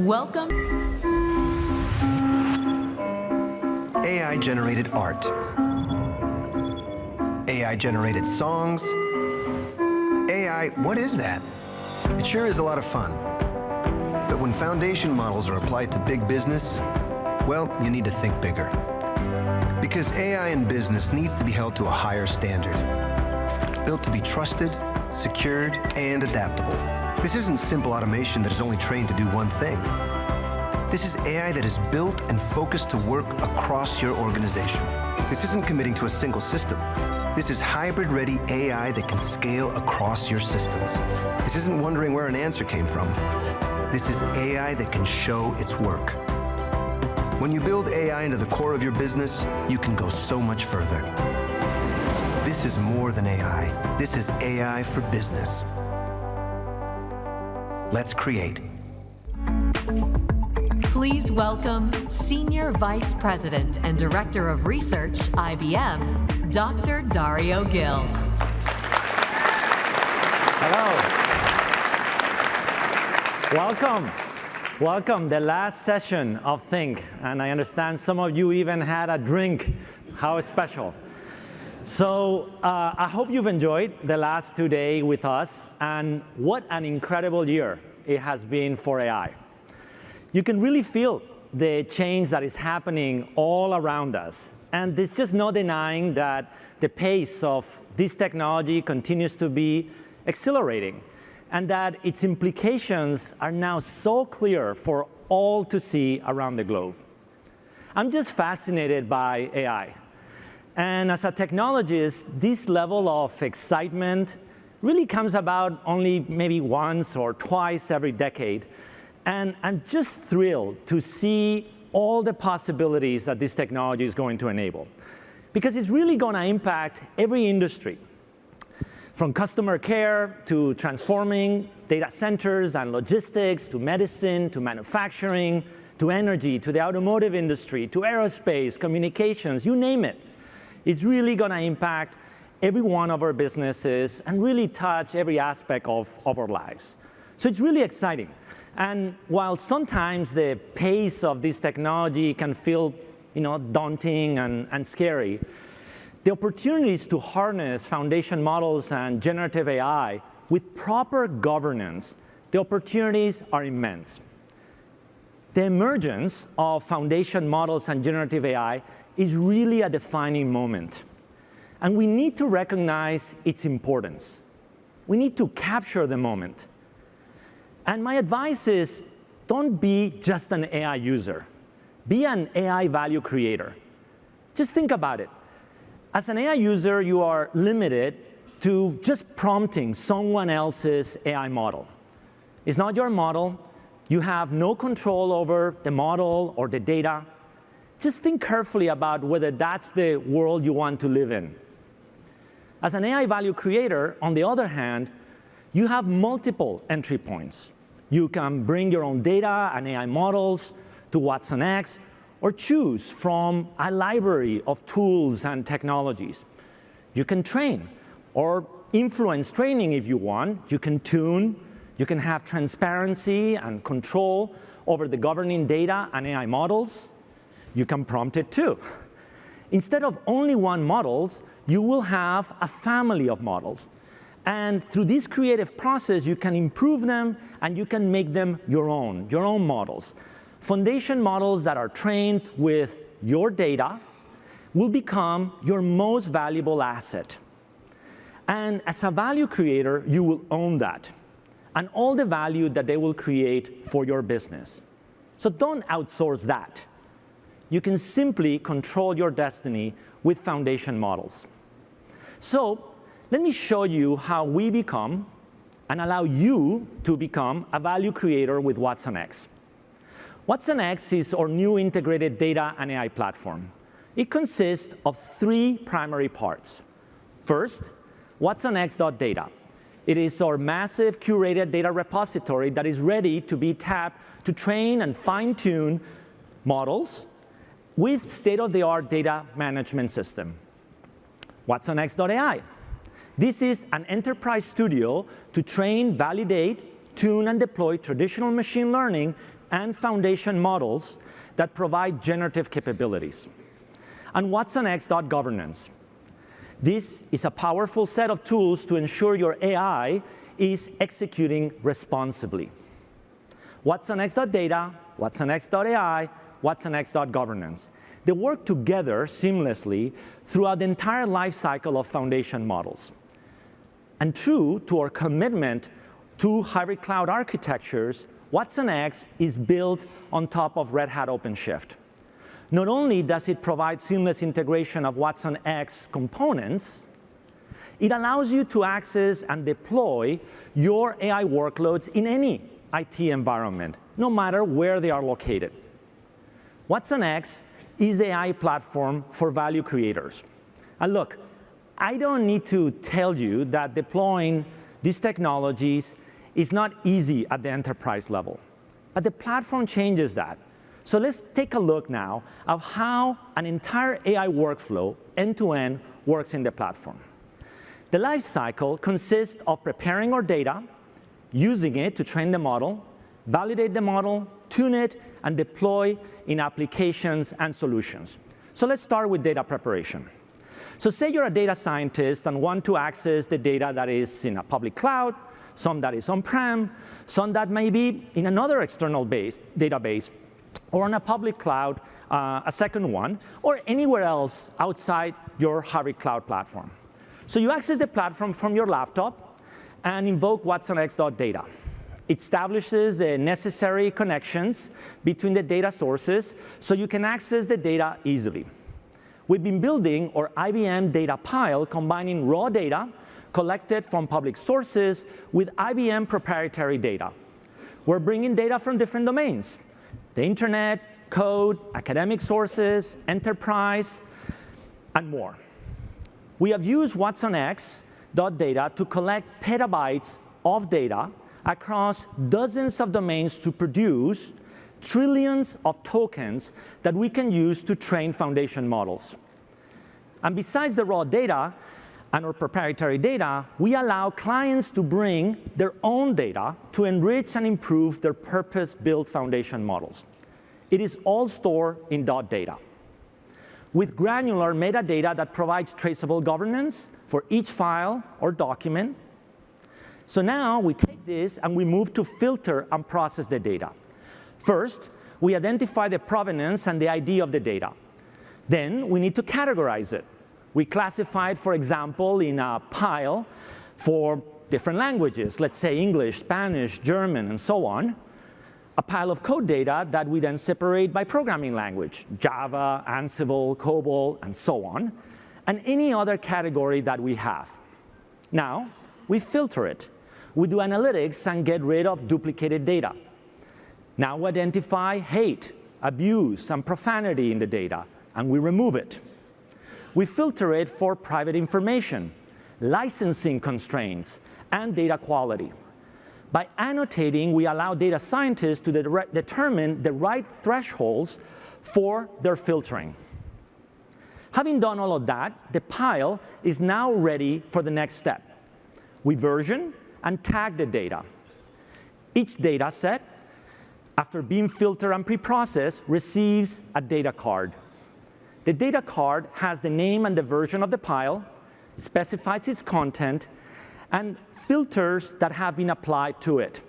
Welcome. AI-generated art. AI-generated songs. AI, what is that? It sure is a lot of fun. But when foundation models are applied to big business, well, you need to think bigger. Because AI in business needs to be held to a higher standard. Built to be trusted, secured, and adaptable. This isn't simple automation that is only trained to do one thing. This is AI that is built and focused to work across your organization. This isn't committing to a single system. This is hybrid-ready AI that can scale across your systems. This isn't wondering where an answer came from. This is AI that can show its work. When you build AI into the core of your business, you can go so much further. This is more than AI. This is AI for business. Let's create. Please welcome Senior Vice President and Director of Research, IBM, Dr. Dario Gil. Hello. Welcome. Welcome, the last session of Think. And I understand some of you even had a drink. How special. So I hope you've enjoyed the last 2 days with us. And what an incredible year it has been for AI. You can really feel the change that is happening all around us. And there's just no denying that the pace of this technology continues to be accelerating, and that its implications are now so clear for all to see around the globe. I'm just fascinated by AI. And as a technologist, this level of excitement really comes about only maybe once or twice every decade. And I'm just thrilled to see all the possibilities that this technology is going to enable, because it's really going to impact every industry, from customer care to transforming data centers and logistics, to medicine, to manufacturing, to energy, to the automotive industry, to aerospace, communications, you name it. It's really going to impact every one of our businesses and really touch every aspect of our lives. So it's really exciting. And while sometimes the pace of this technology can feel daunting and scary, the opportunities to harness foundation models and generative AI with proper governance, the opportunities are immense. The emergence of foundation models and generative AI is really a defining moment. And we need to recognize its importance. We need to capture the moment. And my advice is, don't be just an AI user. Be an AI value creator. Just think about it. As an AI user, you are limited to just prompting someone else's AI model. It's not your model. You have no control over the model or the data. Just think carefully about whether that's the world you want to live in. As an AI value creator, on the other hand, you have multiple entry points. You can bring your own data and AI models to Watson X, or choose from a library of tools and technologies. You can train or influence training if you want. You can tune. You can have transparency and control over the governing data and AI models. You can prompt it too. Instead of only one models, you will have a family of models. And through this creative process, you can improve them and you can make them your own models. Foundation models that are trained with your data will become your most valuable asset. And as a value creator, you will own that and all the value that they will create for your business. So don't outsource that. You can simply control your destiny with foundation models. So let me show you how we become and allow you to become a value creator with Watson X. Watson X is our new integrated data and AI platform. It consists of 3 primary parts. First, watsonx.data. It is our massive curated data repository that is ready to be tapped to train and fine-tune models with state-of-the-art data management system. watsonx.ai. This is an enterprise studio to train, validate, tune, and deploy traditional machine learning and foundation models that provide generative capabilities. And watsonx.governance. This is a powerful set of tools to ensure your AI is executing responsibly. watsonx.data, watsonx.ai, watsonx.governance. They work together seamlessly throughout the entire life cycle of foundation models. And true to our commitment to hybrid cloud architectures, watsonx is built on top of Red Hat OpenShift. Not only does it provide seamless integration of watsonx components, it allows you to access and deploy your AI workloads in any IT environment, no matter where they are located. watsonx is the AI platform for value creators. And look, I don't need to tell you that deploying these technologies is not easy at the enterprise level. But the platform changes that. So let's take a look now of how an entire AI workflow, end-to-end, works in the platform. The life cycle consists of preparing our data, using it to train the model, validate the model, tune it, and deploy in applications and solutions. So let's start with data preparation. So say you're a data scientist and want to access the data that is in a public cloud, some that is on-prem, some that may be in another external database, or on a public cloud, a second one, or anywhere else outside your hybrid cloud platform. So you access the platform from your laptop and invoke watsonx.data. It establishes the necessary connections between the data sources so you can access the data easily. We've been building our IBM data pile, combining raw data collected from public sources with IBM proprietary data. We're bringing data from different domains: the internet, code, academic sources, enterprise, and more. We have used watsonx.data to collect petabytes of data across dozens of domains to produce trillions of tokens that we can use to train foundation models. And besides the raw data and our proprietary data, we allow clients to bring their own data to enrich and improve their purpose-built foundation models. It is all stored in .data, with granular metadata that provides traceable governance for each file or document. So now we take this and we move to filter and process the data. First, we identify the provenance and the ID of the data. Then we need to categorize it. We classify it, for example, in a pile for different languages, let's say English, Spanish, German, and so on. A pile of code data that we then separate by programming language, Java, Ansible, COBOL, and so on, and any other category that we have. Now, we filter it. We do analytics and get rid of duplicated data. Now we identify hate, abuse, and profanity in the data, and we remove it. We filter it for private information, licensing constraints, and data quality. By annotating, we allow data scientists to determine the right thresholds for their filtering. Having done all of that, the pile is now ready for the next step. We version and tag the data. Each data set, after being filtered and preprocessed, receives a data card. The data card has the name and the version of the pile, specifies its content, and filters that have been applied to it,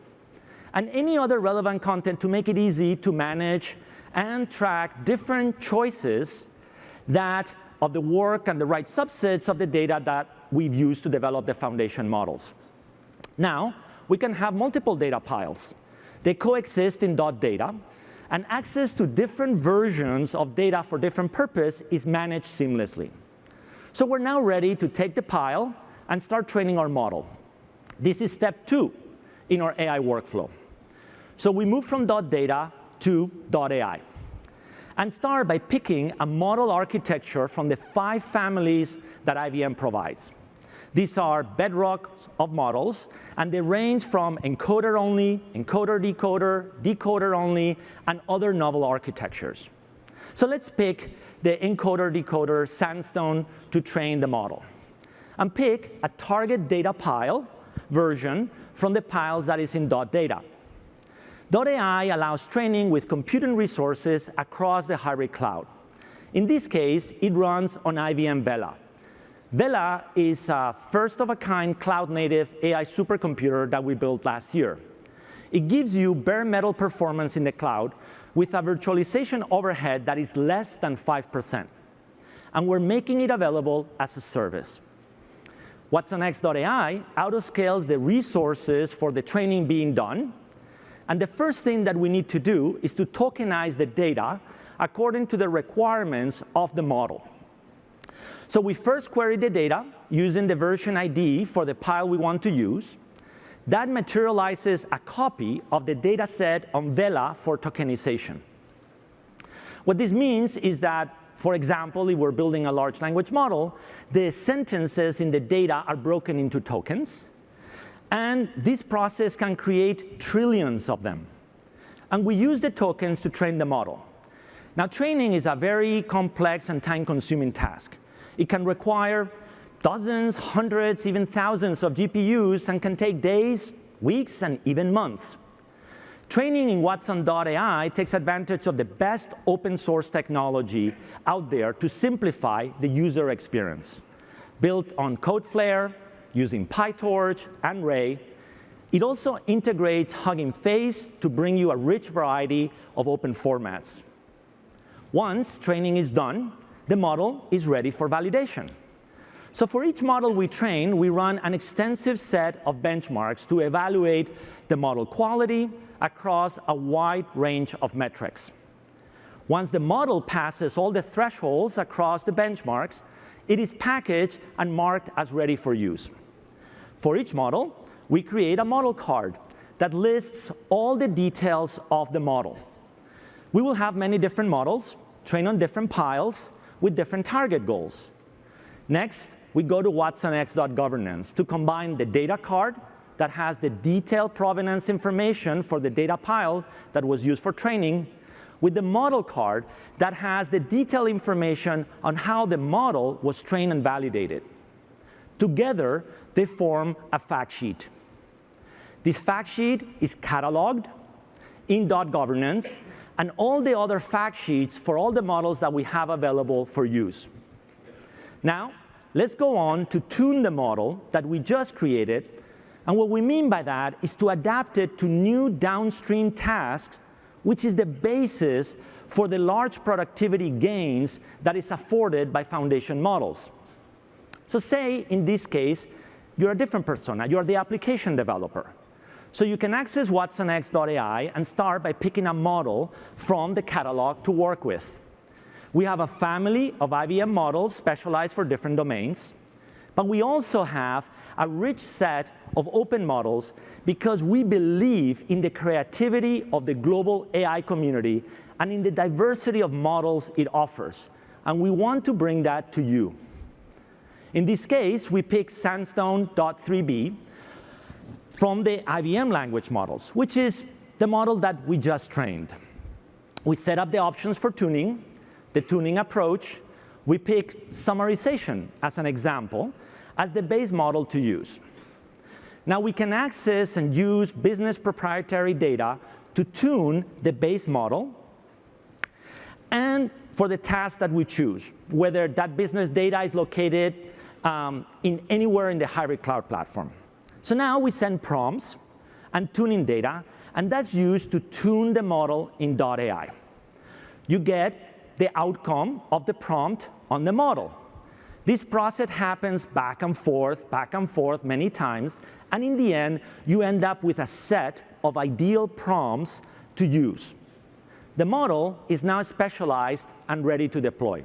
and any other relevant content to make it easy to manage and track different choices of the work and the right subsets of the data that we've used to develop the foundation models. Now, we can have multiple data piles. They coexist in .data, and access to different versions of data for different purposes is managed seamlessly. So we're now ready to take the pile and start training our model. This is step 2 in our AI workflow. So we move from .data to .ai and start by picking a model architecture from the 5 families that IBM provides. These are bedrock of models, and they range from encoder-only, encoder-decoder, decoder-only, and other novel architectures. So let's pick the encoder-decoder sandstone to train the model, and pick a target data pile version from the piles that is in .data. .ai allows training with computing resources across the hybrid cloud. In this case, it runs on IBM Vela. Vela is a first-of-a-kind cloud-native AI supercomputer that we built last year. It gives you bare metal performance in the cloud with a virtualization overhead that is less than 5%. And we're making it available as a service. watsonx.ai autoscales the resources for the training being done. And the first thing that we need to do is to tokenize the data according to the requirements of the model. So we first query the data using the version ID for the pile we want to use. That materializes a copy of the data set on Vela for tokenization. What this means is that, for example, if we're building a large language model, the sentences in the data are broken into tokens. And this process can create trillions of them. And we use the tokens to train the model. Now, training is a very complex and time-consuming task. It can require dozens, hundreds, even thousands of GPUs and can take days, weeks, and even months. Training in Watson.ai takes advantage of the best open source technology out there to simplify the user experience. Built on Codeflare, using PyTorch and Ray, it also integrates Hugging Face to bring you a rich variety of open formats. Once training is done, the model is ready for validation. So for each model we train, we run an extensive set of benchmarks to evaluate the model quality across a wide range of metrics. Once the model passes all the thresholds across the benchmarks, it is packaged and marked as ready for use. For each model, we create a model card that lists all the details of the model. We will have many different models, trained on different piles, with different target goals. Next, we go to watsonx.governance to combine the data card that has the detailed provenance information for the data pile that was used for training with the model card that has the detailed information on how the model was trained and validated. Together, they form a fact sheet. This fact sheet is cataloged in .governance and all the other fact sheets for all the models that we have available for use. Now, let's go on to tune the model that we just created. And what we mean by that is to adapt it to new downstream tasks, which is the basis for the large productivity gains that is afforded by foundation models. So say, in this case, you're a different persona. You're the application developer. So you can access watsonx.ai and start by picking a model from the catalog to work with. We have a family of IBM models specialized for different domains. But we also have a rich set of open models because we believe in the creativity of the global AI community and in the diversity of models it offers. And we want to bring that to you. In this case, we picked Sandstone.3b from the IBM language models, which is the model that we just trained. We set up the options for tuning, the tuning approach. We picked summarization as an example, as the base model to use. Now we can access and use business proprietary data to tune the base model and for the task that we choose, whether that business data is located anywhere in the hybrid cloud platform. So now we send prompts and tuning data, and that's used to tune the model in .ai. You get the outcome of the prompt on the model. This process happens back and forth many times, and in the end, you end up with a set of ideal prompts to use. The model is now specialized and ready to deploy.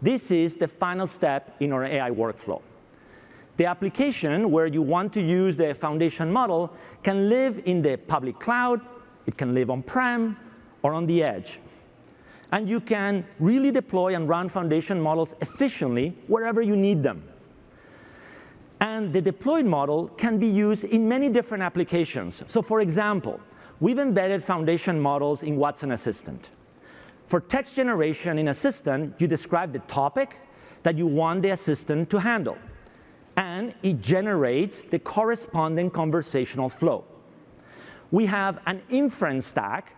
This is the final step in our AI workflow. The application where you want to use the foundation model can live in the public cloud, it can live on-prem, or on the edge. And you can really deploy and run foundation models efficiently wherever you need them. And the deployed model can be used in many different applications. So for example, we've embedded foundation models in Watson Assistant. For text generation in Assistant, you describe the topic that you want the assistant to handle. And it generates the corresponding conversational flow. we have an inference stack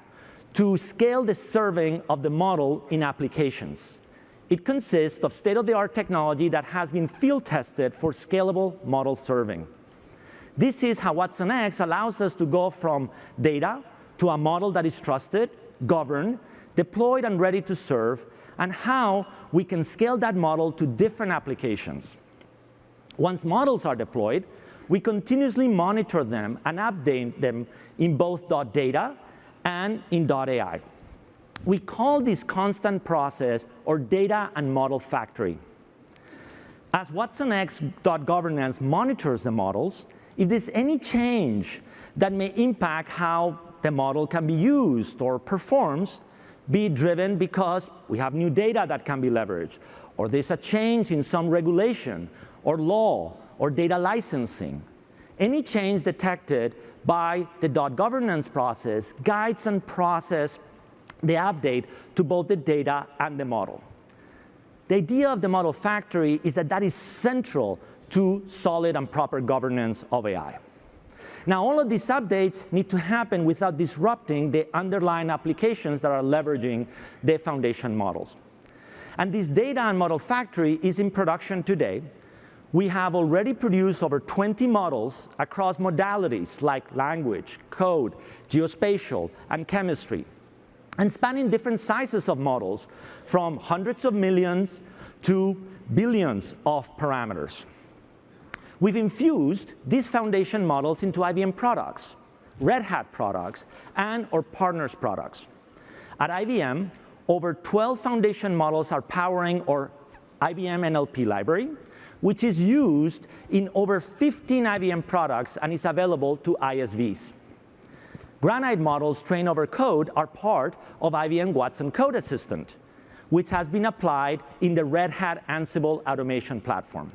to scale the serving of the model in applications. It consists of state-of-the-art technology that has been field tested for scalable model serving. This is how watsonx allows us to go from data to a model that is trusted, governed, deployed, and ready to serve, and how we can scale that model to different applications. Once models are deployed, we continuously monitor them and update them in both .data and in .ai. We call this constant process our data and model factory. As watsonx.governance monitors the models, if there's any change that may impact how the model can be used or performs, be driven because we have new data that can be leveraged, or there's a change in some regulation or law or data licensing. Any change detected by the .governance process guides and processes the update to both the data and the model. The idea of the model factory is that that is central to solid and proper governance of AI. Now, all of these updates need to happen without disrupting the underlying applications that are leveraging the foundation models. And this data and model factory is in production today. We have already produced over 20 models across modalities like language, code, geospatial, and chemistry, and spanning different sizes of models from hundreds of millions to billions of parameters. We've infused these foundation models into IBM products, Red Hat products, and our partners' products. At IBM, over 12 foundation models are powering our IBM NLP library, which is used in over 15 IBM products and is available to ISVs. Granite models trained over code are part of IBM Watson Code Assistant, which has been applied in the Red Hat Ansible automation platform.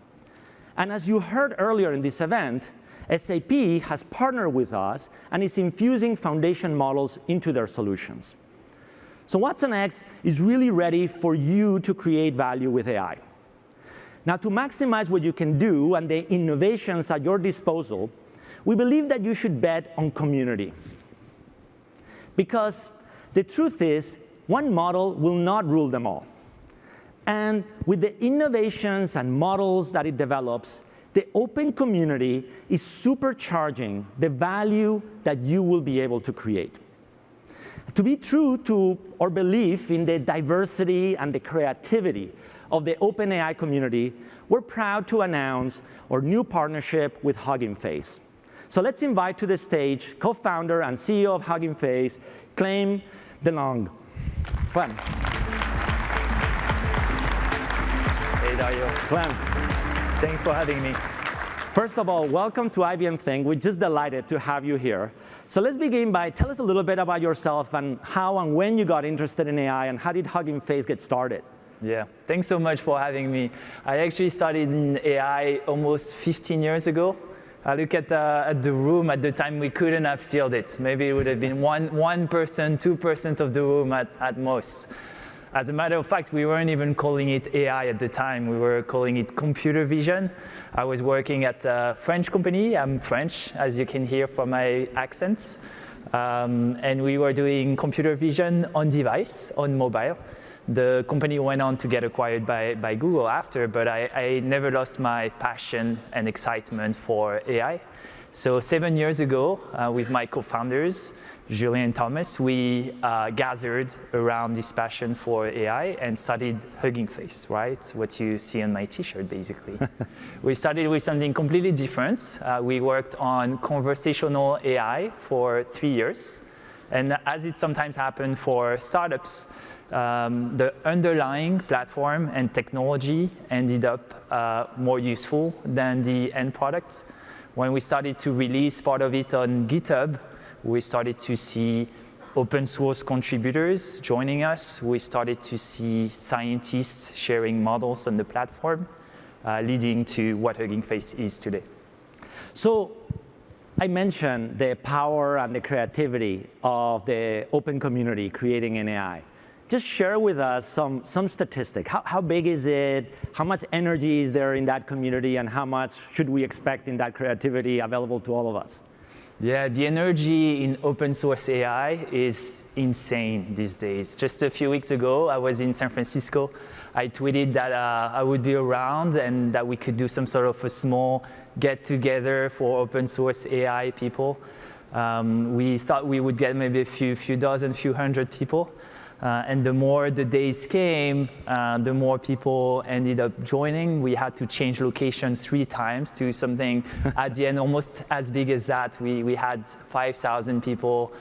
And as you heard earlier in this event, SAP has partnered with us and is infusing foundation models into their solutions. So watsonx is really ready for you to create value with AI. Now, to maximize what you can do and the innovations at your disposal, we believe that you should bet on community. Because the truth is, one model will not rule them all. And with the innovations and models that it develops, the open community is supercharging the value that you will be able to create. To be true to our belief in the diversity and the creativity of the OpenAI community, we're proud to announce our new partnership with Hugging Face. So let's invite to the stage co-founder and CEO of Hugging Face, Clem DeLong. Clem. Hey, Dario. Clem. Thanks for having me. First of all, welcome to IBM Think. We're just delighted to have you here. So let's begin by tell us a little bit about yourself and how and when you got interested in AI and how did Hugging Face get started? Yeah, thanks so much for having me. I actually started in AI almost 15 years ago. I look at the room at the time, we couldn't have filled it. Maybe it would have been 1%, 2% of the room at most. As a matter of fact, we weren't even calling it AI at the time. We were calling it computer vision. I was working at a French company. I'm French, as you can hear from my accent. And we were doing computer vision on device, on mobile. The company went on to get acquired by Google after, but I never lost my passion and excitement for AI. So 7 years ago, with my co-founders, Julien and Thomas, we gathered around this passion for AI and started Hugging Face, right? What you see on my t-shirt, basically. We started with something completely different. We worked on conversational AI for 3 years. And as it sometimes happens for startups, the underlying platform and technology ended up more useful than the end product. When we started to release part of it on GitHub, we started to see open source contributors joining us. We started to see scientists sharing models on the platform, leading to what Hugging Face is today. So I mentioned the power and the creativity of the open community creating an AI. Just share with us some statistic. How big is it? How much energy is there in that community? And how much should we expect in that creativity available to all of us? Yeah, the energy in open source AI is insane these days. Just a few weeks ago, I was in San Francisco. I tweeted that I would be around and that we could do some sort of a small get-together for open source AI people. We thought we would get maybe a few dozen, few hundred people. And the more the days came, the more people ended up joining. We had to change locations 3 times to something at the end almost as big as that. We had 5,000 people.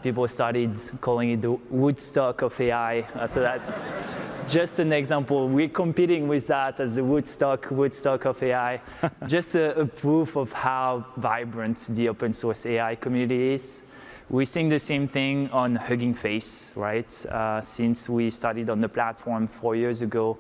People started calling it the Woodstock of AI. So that's just an example. We're competing with that as the Woodstock of AI. Just a proof of how vibrant the open source AI community is. We're seeing the same thing on Hugging Face, right? Since we started on the platform 4 years ago,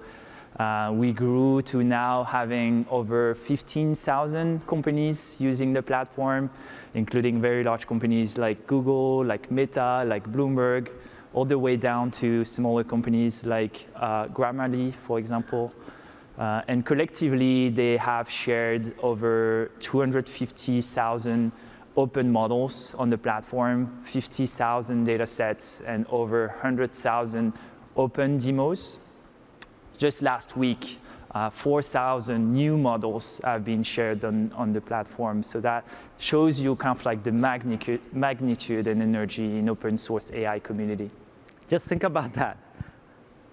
we grew to now having over 15,000 companies using the platform, including very large companies like Google, like Meta, like Bloomberg, all the way down to smaller companies like Grammarly, for example. And collectively, they have shared over 250,000 open models on the platform, 50,000 data sets, and over 100,000 open demos. Just last week, 4,000 new models have been shared on the platform. So that shows you kind of like the magnitude and energy in open source AI community. Just think about that.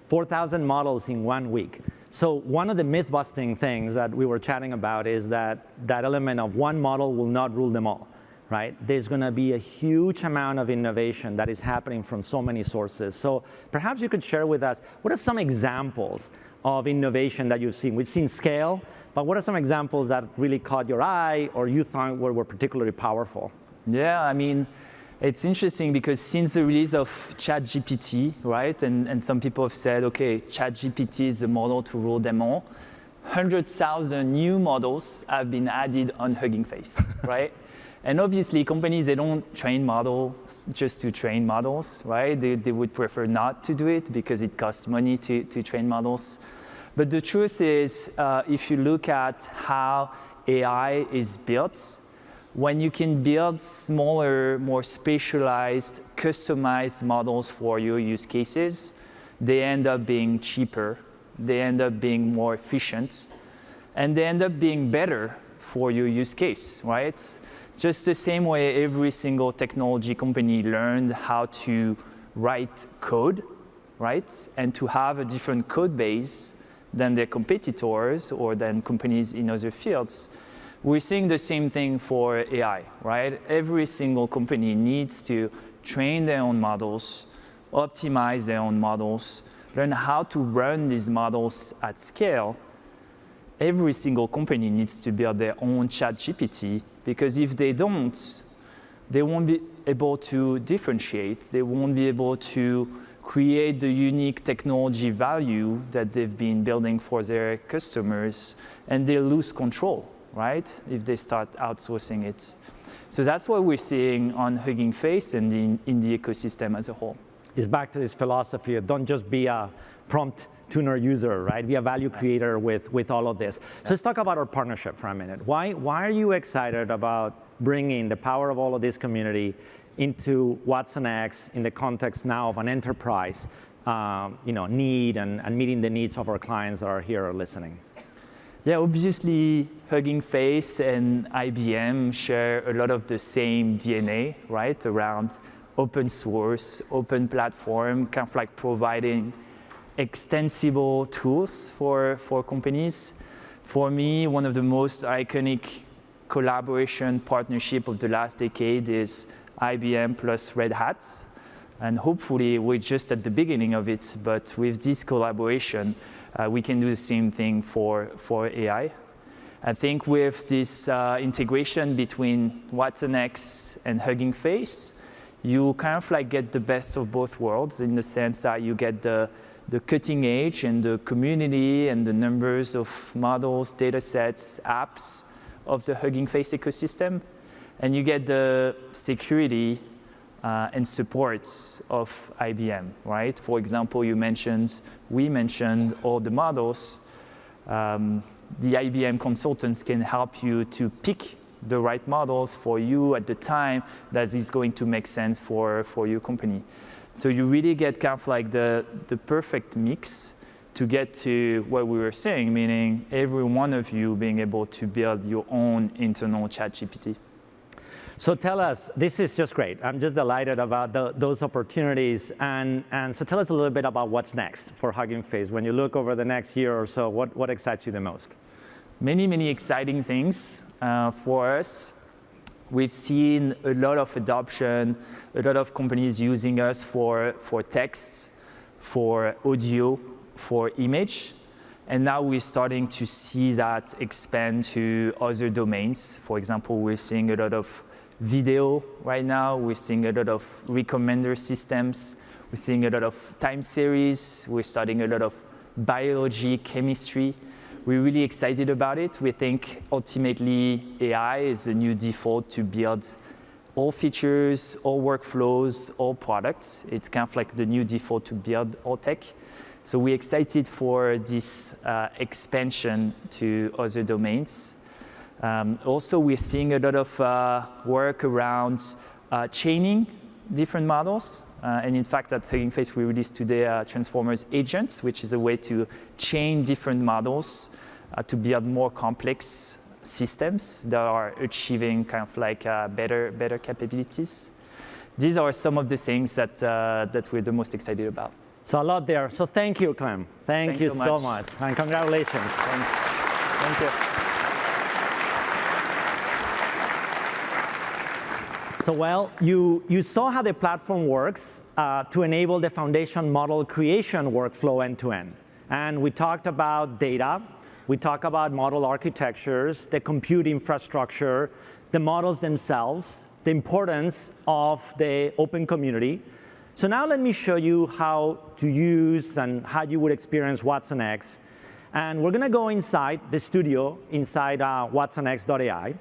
4,000 models in 1 week. So one of the myth-busting things that we were chatting about is that element of one model will not rule them all. Right? There's going to be a huge amount of innovation that is happening from so many sources. So perhaps you could share with us, what are some examples of innovation that you've seen? We've seen scale, but what are some examples that really caught your eye or you thought were particularly powerful? Yeah, I mean, it's interesting because since the release of ChatGPT, right, and some people have said, okay, ChatGPT is the model to rule them all, 100,000 new models have been added on Hugging Face, right? And obviously, companies, they don't train models just to train models, right? They would prefer not to do it because it costs money to train models. But the truth is, if you look at how AI is built, when you can build smaller, more specialized, customized models for your use cases, they end up being cheaper, they end up being more efficient, and they end up being better for your use case, right? Just the same way every single technology company learned how to write code, right? And to have a different code base than their competitors or than companies in other fields. We're seeing the same thing for AI, right? Every single company needs to train their own models, optimize their own models, learn how to run these models at scale. Every single company needs to build their own ChatGPT, because if they don't, they won't be able to differentiate. They won't be able to create the unique technology value that they've been building for their customers, and they'll lose control, right, if they start outsourcing it. So that's what we're seeing on Hugging Face and in the ecosystem as a whole. It's back to this philosophy of don't just be a prompt tuner user, right? Be a value creator with all of this. So let's talk about our partnership for a minute. Why are you excited about bringing the power of all of this community into watsonx in the context now of an enterprise need and meeting the needs of our clients that are here or listening? Yeah, obviously, Hugging Face and IBM share a lot of the same DNA, right, around open source, open platform, kind of like providing extensible tools for companies. For me, one of the most iconic collaboration partnership of the last decade is IBM plus Red Hat. And hopefully, we're just at the beginning of it, but with this collaboration, we can do the same thing for AI. I think with this integration between watsonx and Hugging Face, you kind of like get the best of both worlds in the sense that you get the cutting edge and the community and the numbers of models, data sets, apps of the Hugging Face ecosystem. And you get the security and supports of IBM, right? For example, we mentioned all the models. The IBM consultants can help you to pick the right models for you at the time that is going to make sense for your company. So you really get kind of like the perfect mix to get to what we were saying, meaning every one of you being able to build your own internal ChatGPT. So tell us, this is just great. I'm just delighted about those opportunities. And so tell us a little bit about what's next for Hugging Face. When you look over the next year or so, what excites you the most? Many, many exciting things for us. We've seen a lot of adoption, a lot of companies using us for text, for audio, for image. And now we're starting to see that expand to other domains. For example, we're seeing a lot of video right now. We're seeing a lot of recommender systems. We're seeing a lot of time series. We're starting a lot of biology, chemistry. We're really excited about it. We think ultimately AI is the new default to build all features, all workflows, all products. It's kind of like the new default to build all tech. So we're excited for this expansion to other domains. Also, we're seeing a lot of work around chaining different models. And in fact, at Hugging Face, we released today Transformers Agents, which is a way to chain different models to build more complex systems that are achieving kind of like better capabilities. These are some of the things that we're the most excited about. So a lot there. So thank you, Clem. Thank you so much. And congratulations. Thanks. Thank you. So well, you saw how the platform works to enable the foundation model creation workflow end-to-end. And we talked about data. We talked about model architectures, the compute infrastructure, the models themselves, the importance of the open community. So now let me show you how to use and how you would experience watsonx. And we're going to go inside the studio, inside watsonx.ai.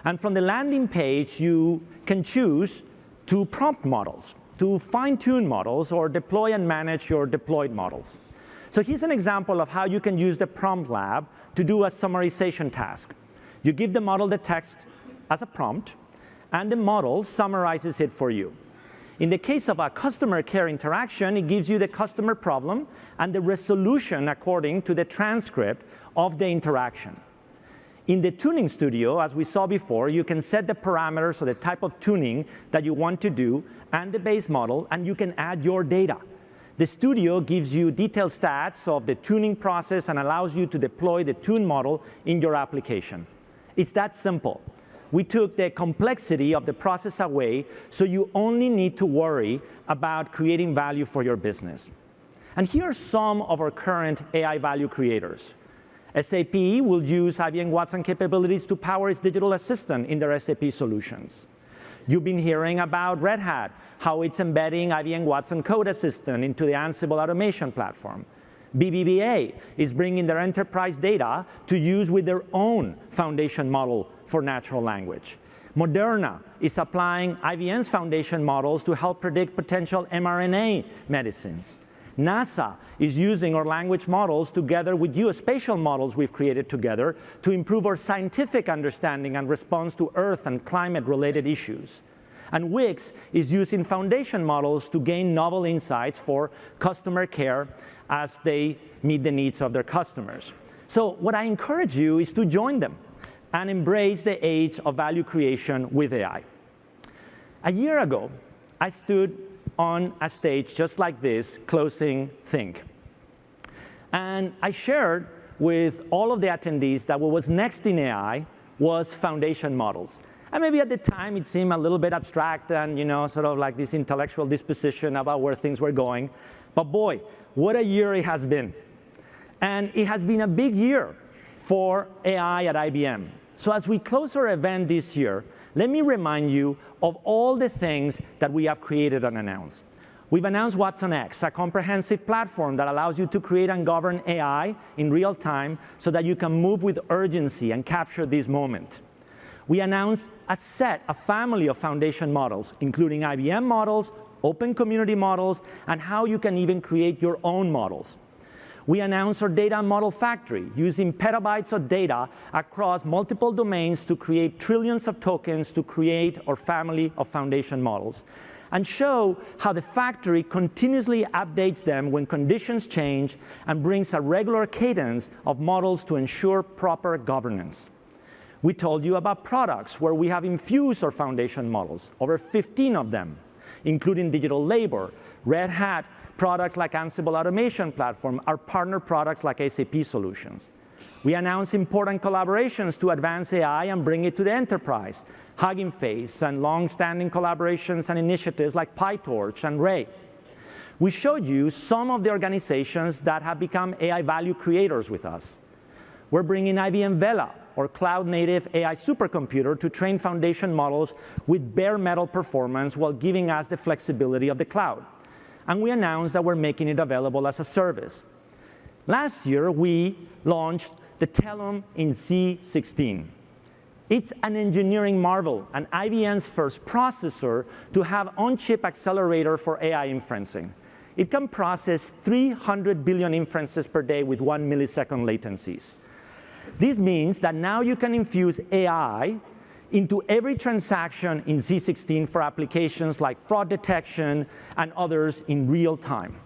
And from the landing page, you can choose to prompt models, to fine-tune models, or deploy and manage your deployed models. So here's an example of how you can use the prompt lab to do a summarization task. You give the model the text as a prompt, and the model summarizes it for you. In the case of a customer care interaction, it gives you the customer problem and the resolution according to the transcript of the interaction. In the tuning studio, as we saw before, you can set the parameters or the type of tuning that you want to do and the base model, and you can add your data. The studio gives you detailed stats of the tuning process and allows you to deploy the tune model in your application. It's that simple. We took the complexity of the process away, so you only need to worry about creating value for your business. And here are some of our current AI value creators. SAP will use IBM Watson capabilities to power its digital assistant in their SAP solutions. You've been hearing about Red Hat, how it's embedding IBM Watson Code Assistant into the Ansible automation platform. BBVA is bringing their enterprise data to use with their own foundation model for natural language. Moderna is applying IBM's foundation models to help predict potential mRNA medicines. NASA is using our language models together with geospatial models we've created together to improve our scientific understanding and response to Earth and climate-related issues. And Wix is using foundation models to gain novel insights for customer care as they meet the needs of their customers. So what I encourage you is to join them and embrace the age of value creation with AI. A year ago, I stood on a stage just like this, closing Think. And I shared with all of the attendees that what was next in AI was foundation models. And maybe at the time it seemed a little bit abstract and, sort of like this intellectual disposition about where things were going. But boy, what a year it has been. And it has been a big year for AI at IBM. So as we close our event this year, let me remind you of all the things that we have created and announced. We've announced watsonx, a comprehensive platform that allows you to create and govern AI in real time so that you can move with urgency and capture this moment. We announced a family of foundation models, including IBM models, open community models, and how you can even create your own models. We announced our data model factory, using petabytes of data across multiple domains to create trillions of tokens to create our family of foundation models, and show how the factory continuously updates them when conditions change and brings a regular cadence of models to ensure proper governance. We told you about products where we have infused our foundation models, over 15 of them, including digital labor, Red Hat, products like Ansible Automation Platform, our partner products like SAP Solutions. We announced important collaborations to advance AI and bring it to the enterprise, Hugging Face, and long-standing collaborations and initiatives like PyTorch and Ray. We showed you some of the organizations that have become AI value creators with us. We're bringing IBM Vela, or cloud-native AI supercomputer, to train foundation models with bare metal performance while giving us the flexibility of the cloud. And we announced that we're making it available as a service. Last year, we launched the Telum in Z16. It's an engineering marvel, and IBM's first processor to have on-chip accelerator for AI inferencing. It can process 300 billion inferences per day with 1 millisecond latencies. This means that now you can infuse AI into every transaction in Z16 for applications like fraud detection and others in real time.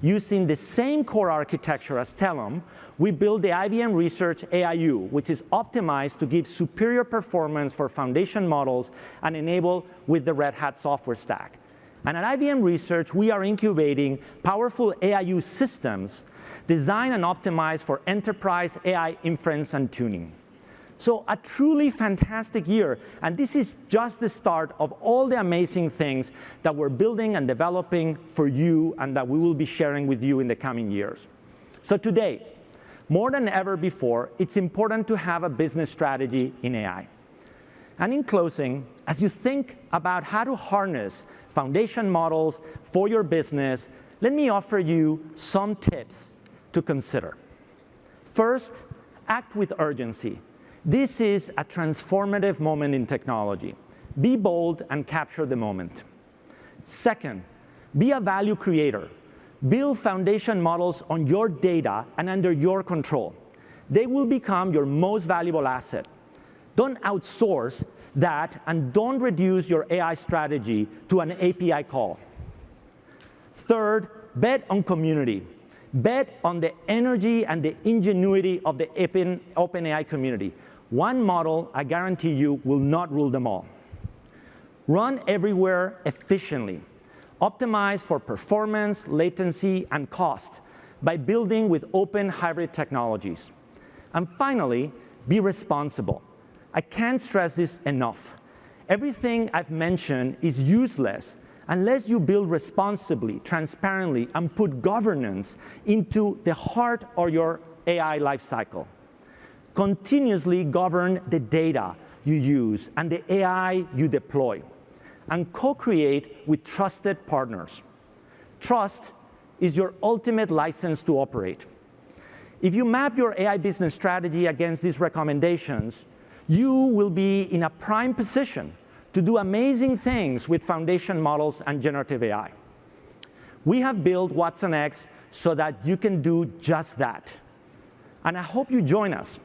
Using the same core architecture as Telum, we built the IBM Research AIU, which is optimized to give superior performance for foundation models and enable with the Red Hat software stack. And at IBM Research, we are incubating powerful AIU systems designed and optimized for enterprise AI inference and tuning. So a truly fantastic year, and this is just the start of all the amazing things that we're building and developing for you and that we will be sharing with you in the coming years. So today, more than ever before, it's important to have a business strategy in AI. And in closing, as you think about how to harness foundation models for your business, let me offer you some tips to consider. First, act with urgency. This is a transformative moment in technology. Be bold and capture the moment. Second, be a value creator. Build foundation models on your data and under your control. They will become your most valuable asset. Don't outsource that, and don't reduce your AI strategy to an API call. Third, bet on community. Bet on the energy and the ingenuity of the OpenAI community. One model, I guarantee you, will not rule them all. Run everywhere efficiently. Optimize for performance, latency, and cost by building with open hybrid technologies. And finally, be responsible. I can't stress this enough. Everything I've mentioned is useless unless you build responsibly, transparently, and put governance into the heart of your AI lifecycle. Continuously govern the data you use and the AI you deploy, and co-create with trusted partners. Trust is your ultimate license to operate. If you map your AI business strategy against these recommendations, you will be in a prime position to do amazing things with foundation models and generative AI. We have built Watson X so that you can do just that. And I hope you join us,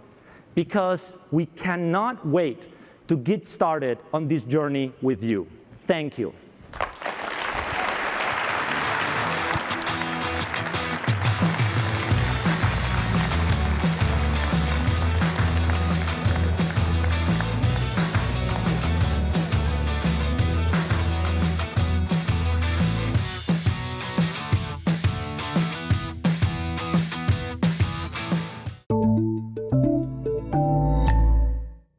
because we cannot wait to get started on this journey with you. Thank you.